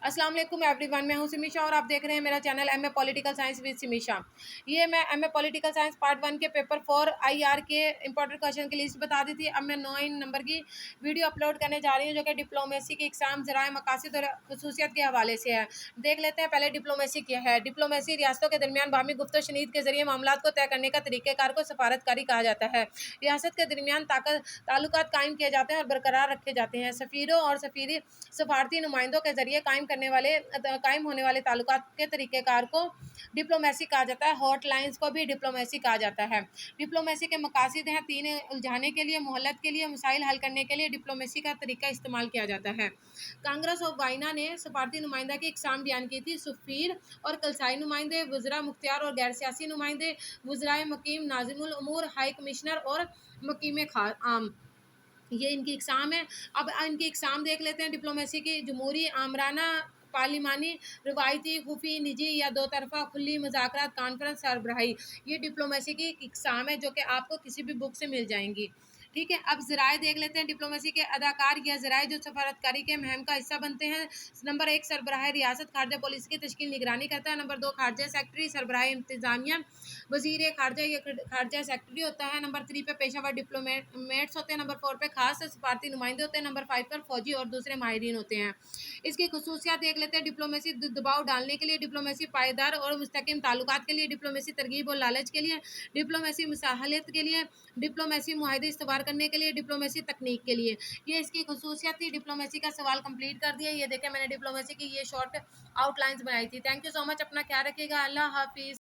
अस्सलाम वालेकुम एवरीवन, मैं हूं सिमीशा और आप देख रहे हैं मेरा channel MA political science with Simisha. ये मैं एमए पॉलिटिकल साइंस पार्ट 1 के पेपर 4 आईआर के इंपॉर्टेंट क्वेश्चन की लिस्ट बता दी थी। अब मैं 9 नंबर की वीडियो अपलोड करने जा रही हूं जो कि डिप्लोमेसी के एग्जाम ज़राए मकासद और खसूसियत के हवाले से है। देख लेते हैं पहले डिप्लोमेसी क्या है। डिप्लोमेसी रियासतों के दरमियान बाहमी गुफ्तगू शनीद के जरिए मामलात को तय करने का तरीक़ेकार को सफारतकारी कहा जाता है। रियासत के दरमियान ताल्लुकात कायम किए जाते हैं और बरकरार रखे जाते हैं। सफ़ीरों और सफारती नुमाइंदों के जरिए कायम होने वाले ताल्लुकात के तरीक़ेकार को डिप्लोमेसी कहा जाता है। हॉट लाइन्स को भी डिप्लोमेसी कहा जाता है। डिप्लोमेसी के मकासद हैं: तीन, उलझाने के लिए, मोहलत के लिए, मसाइल हल करने के लिए डिप्लोमेसी का तरीका इस्तेमाल किया जाता है। कांग्रेस ऑफ वाइना ने सफारती नुमाइंदा की इकसाम बयान की थी: सफ़ीर और कलसाई नुमाइंदे, वज़रा मुख्तियार और गैर सियासी नुमाइंदे, वज़राए मकीम, नाज़िमुल उमूर, हाई कमिश्नर और मकीम आम। ये इनकी इकसाम है। अब इनकी इकसाम देख लेते हैं डिप्लोमेसी की: जमहूरी, आमराना, पार्लिमानी, रवायती, खुफी, निजी या दो तरफा, खुली मुज़ाकरात, कॉन्फ्रेंस, सरबराही। ये डिप्लोमेसी की इकसाम है जो कि आपको किसी भी बुक से मिल जाएंगी। ठीक है, अब ज़राए देख लेते हैं डिप्लोमेसी के अदाकार या ज़राए जो सफारतकारी के महम का हिस्सा बनते हैं। नंबर 1, सरबराह रियासत खारजा पॉलिसी की तश्कील निगरानी करता है। नंबर 2, खारजा सेक्रेटरी, सरबराह इंतजामिया, वजीर खारजा या खारजा सेक्रेटरी होता है। नंबर 3 पे पेशावर डिप्लोमेट्स होते हैं। नंबर 4 पे खास सफारती नुमाइंदे होते हैं। नंबर 5 पर फौजी और दूसरे माहिरीन होते हैं। इसकी खसूसियात देख लेते हैं। डिप्लोमेसी दबाव डालने के लिए, डिप्लोमेसी पायदार और मुस्तकिम ताल्लुकात के लिए, डिप्लोमेसी तरगीब और लालच के लिए, डिप्लोमेसी मुसाहलत के लिए, डिप्लोमेसी मुआहदे इस्तवार करने के लिए, डिप्लोमेसी तकनीक के लिए। ये इसकी खसूसियात थी। डिप्लोमेसी का सवाल कंप्लीट कर दिया। ये देखें मैंने डिप्लोमेसी की ये शॉर्ट आउटलाइंस बनाई थी। Thank you so much. अपना ख्याल रखिएगा। अल्लाह हाफिज़।